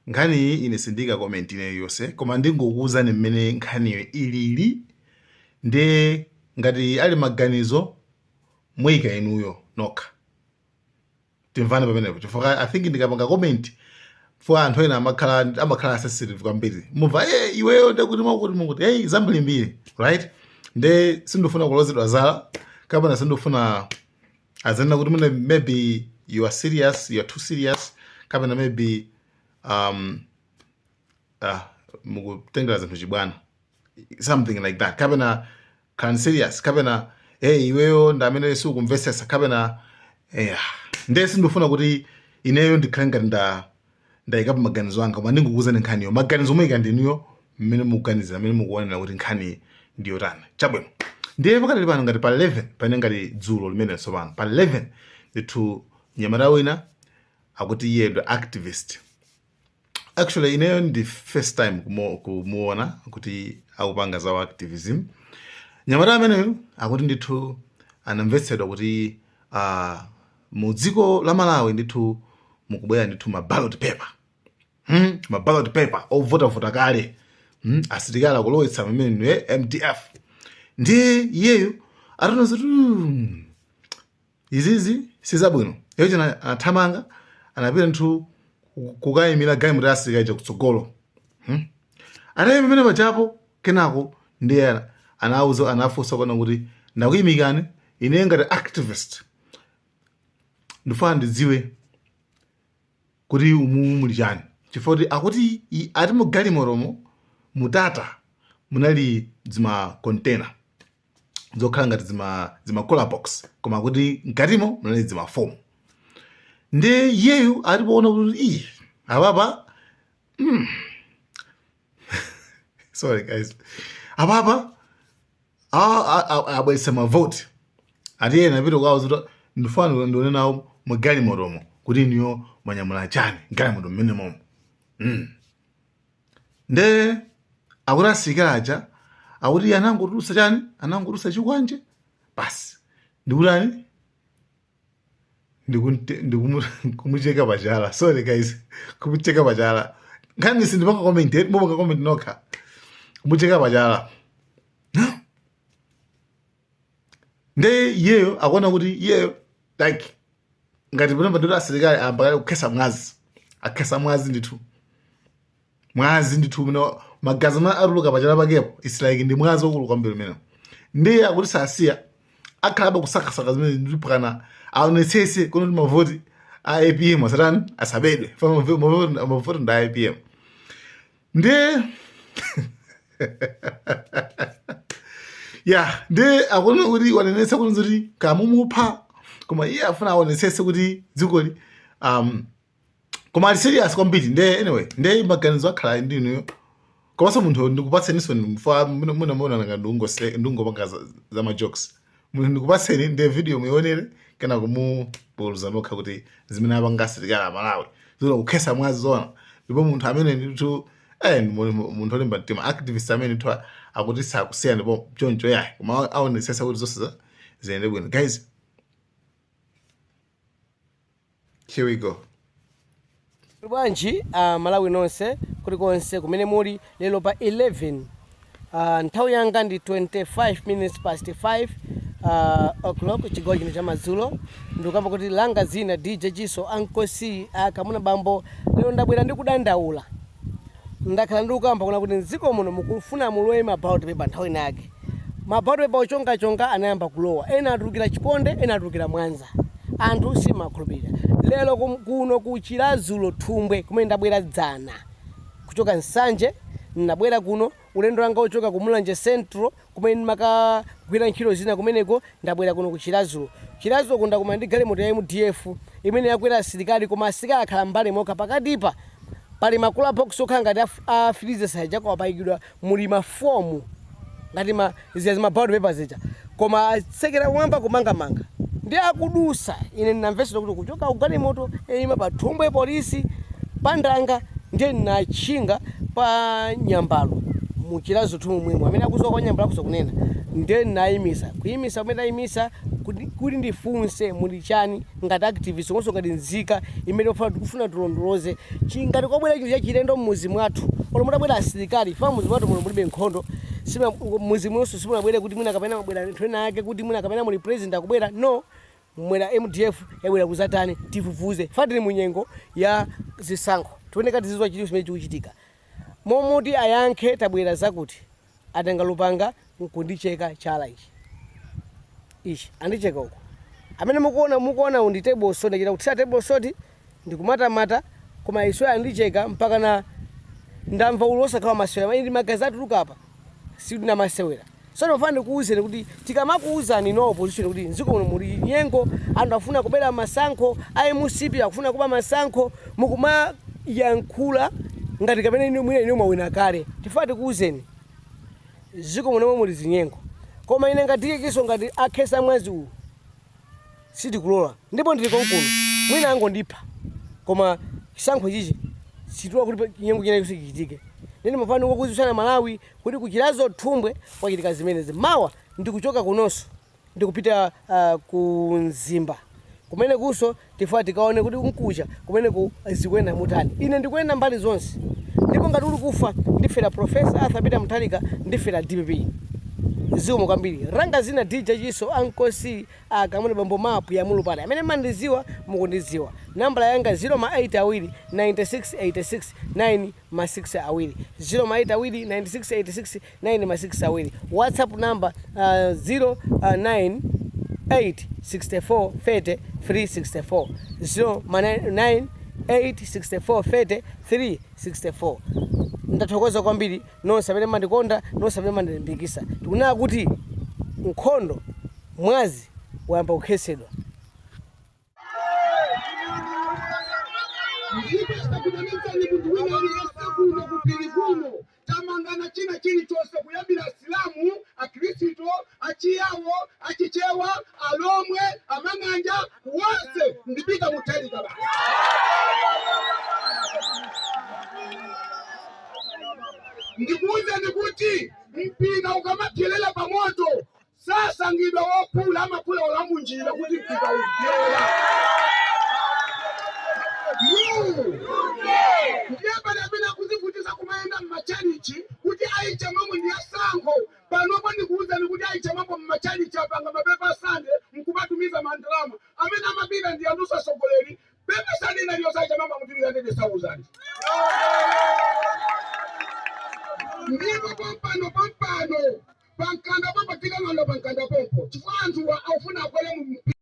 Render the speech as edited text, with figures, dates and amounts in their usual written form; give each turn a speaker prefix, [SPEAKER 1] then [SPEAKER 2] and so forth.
[SPEAKER 1] nkhani iyi ine sindika comment ine yonse koma ndingokuwuzani mmene nkhaniyo ilili ndi ngati ali maganizo mwika inuyo nokha timvane pamenepo chifukwa I think ndikapanga comment for anthu ena amakhala sensitive kwambiri mumva iweyo ndekuti mukuti hey zambirimbiri right nde sindifuna kulozedwa zala kapena sindifuna azenda kuti maybe you are serious, you are too serious kapena maybe mukutengera zinthu chibwana something like that kapena can serious kapena hey iweyo ndamene sikumvesesa kapena nde sindifuna kuti ineyo ndikhale ngati ndayikapo maganizo anga koma ndingokuwuzani nkhaniyo maganizo mwika ndinuyo mmene mukuganiza mmene mukuonera kuti nkhani ndiyo tani chabwino ndiye pakati pano ngati pa 11 pane ngati dzulo limene sopano pa 11 ndithu nyamata wina akuti iye ndo activist. Actually ineyo ndi first time kumuona kuti akupanga za activism. Nyamata ameneyo akuti ndithu anamvetsedwa kuti mu dziko la Malawi ndithu mukubwera ndithu ma ballot paper. Ma ballot paper ovota kale. Asilikali akulowetsa mmene MDF. Ndiye iyeyo atanoza kuti izizi sizabwino. Yeyo china athamanga anapita ndithu kukayimira galimoto ya asilikali chakutsogolo. Atayima pamene pachapo kenako ndiye anafunsa kona kuti ndakuyimikani ine ngati activist ndifuna ndidziwe kuti muli chani chifukwa kuti akuti ati mu galimotomo mutata munali zima container zokhala ngati zima cooler box koma kuti mkatimo munali zima foam. Ndiye iyeyo atipoona kuti apapa sorry guys apapa abwesa mavote ati yena pito kwawo kuti ndifuna ndione nawo mu galimotomo kuti niyo manyamula chani galimoto mmene momo. Nde akuti asilikali aja akuti anangotulutsa chani anangotulutsa chikwanje basi ndikutani ndikumucheka pachala. Sorry guys kumucheka pachala nkhani sindipanga comment mupanga comment nokha kumucheka pachala. Nde iyeyo akuona kuti iyeyo like ngati pano padoti asilikali ambakale kukhesa mwazi akhesa mwazi ndithu mino magazi amene atuluka pachala pakepo it's like ndi mwazi okulu kwambiri umene. Ndiye akuti sasiya akhalabe kusakasaka zimene ndipakana aonetsese kuno ndi mavoti a APM asatani asabedwe mavoti nda APM. Ndiye ndiye akuona kuti wanenetsa kuti nzoti kamumupha koma iye afuna aonetsese kuti dzikoli koma ali serious kwambiri. Ndiye anyway ndiye maganizo akhala ndinuyo komanso munthu ndikupatseniso munamuona nga ndungopanga za majokes ndikupatseni ndiye video muionere kana kumupuluza nokha kuti zimene apanga asilikali a Malawi zona kukhesa mwazi zona ndipo munthu amene ndithu munthu olimba mtima activist amene ndithu akuti sakusiya ndipo choncho yayi koma aonetsesa kuti zonse ziyende bwino. Guys, here we go.
[SPEAKER 2] Bwanji Malawi nonse kulikonse kumene muli lero pa 11 nthawi yanga ndi 25 minutes past 5 o'clock chigawo chino cha madzulo ndikamba kuti langa zina DJ Jiso ankosi akamuna bambo lero ndabwera ndi kudandaula ndakhala ndikukamba kuna kuti mdziko muno mukufuna mulowe ma ballot paper nthawi nake ma ballot paper ochonga anayamba kulowa ena atulukira Chiponde ena atulukira Mwanza anthu simakhulupirira. Lero kuno kuchira Zulo Thumbwe kumene ndabwera dzana kuchoka Nsanje ndabwera kuno ulendo wanga uchoka ku Mulanje Central kumene ndimakagwira ntchito zina kumeneko ndabwera kuno kuchira Zulo kunda kuma ndi galimoto ya MDF imene yakwera asilikali koma asilikali akhala mbali moka pakatipa pali makula box okhala ngati a freezer saja kwa payikidwa muli mafomu ngati zima ballot papers zija koma sekera wamba kumangamanga ndi akudusa ine ndinamvesera kuti kuchoka ugalimoto ima pa Thumbwe polisi pandanga ndiye nachinga pa Nyambalo muchira Zulo mwemwe amene akuzoka kwa Nyambalo kuzokunena ndiye nayimisa kuyimisa kumene ayimisa kuti ndifunse muli chani ngati activist konso ngati nzika imene kufuna tilondoloze ngati kwabwera chinthu chachilendo mmuzi mwathu olo mutabwera asilikali fa mmuzi mwathu mulibe nkhondo mmuzi mwonso simunabwere kuti mwina kapena mabwera anthu ena ake kuti mwina kapena muli president akubwera no mwera MDF yabwera kuzatani tifufuze fatili munyengo ya zisankho tioneka tizizwa chilicho chimene chikuchitika momoti ayankhe tabwera zakuti atenga lupanga nkundicheka chala ichi andicheka uko amene mukuona undi table soti ndachita kuti table soti ndikumatamata koma iso andicheka mpaka na ndamva ulosa kama masewera ndi magazi atuluka apa sindina masewera so ndofana ndikuwuzeni kuti tikamakuwuzani no opposition kuti nziko muno muli nyengo anthu afuna kubera masankho IMCP akufuna kuba masankho mukuma yankhula ngati kapena inu mwina inu mwawina kale tifuna tikuwuzeni ziko muno muli zinyengo koma ine ngati kiso ngati akhesa mwezi uwu sitikulola ndipo ndili konkuno mwina angondipha koma chisankho chichi situla kuti nyengo china kusikichitike nene mafano kokuzusana Malawi kuti kuchilazo thumbwe kwachitika zimenezi mawa ndikuchoka kunonso ndikupita ku Nzimba kumene kuso tifuna tikaone kuti kunkucha kumene ku zikwenda mutani ine ndikuyenda mbali zonse ndipo ngati uli kufa ndifera Professor Arthur Peter Mutharika ndifera DPP zikomo kwambiri ranga zina DJ Chiso ankosi akamune bambo map ya mulupale amene mandiziwa mukundiziwa nambala yanga 0 awiri 9686 9 6 awiri 0 awiri 9686 9 6 awiri WhatsApp number 098 64 30 364 098 64 30 364 ndathokoza kwambiri nonse amene mandikonda nonse amene mandilimbikitsa tikunena kuti nkhondo mwazi wayamba kukhesedwa
[SPEAKER 3] tamangana china chilichonse kuyambira Asilamu, Akristo, achiyawo, achichewa, alomwe, amang'anja wose ndipita Mutharika basi. Ndikuuze ndikuti mpika ukamatyelela pamoto sasa ngidwa wopula amapula olamunjira kuti mpika udyela ndiye pali amene akuzivutisa kumayenda mmachalichi kuti aicha mambo ndi asankho panopo ndikuuza ndikuti aicha mambo mmachalichi apanga mapepa asande mkubatumiza mandalama amene amapita ndi andusa sogoleri pepa sande inaliyosaicha mambo amutimiza ndede sauzani ndipo pampano pankanda pompo tika ng'ando pankanda pompo chifukwa anthu aufuna akwele mu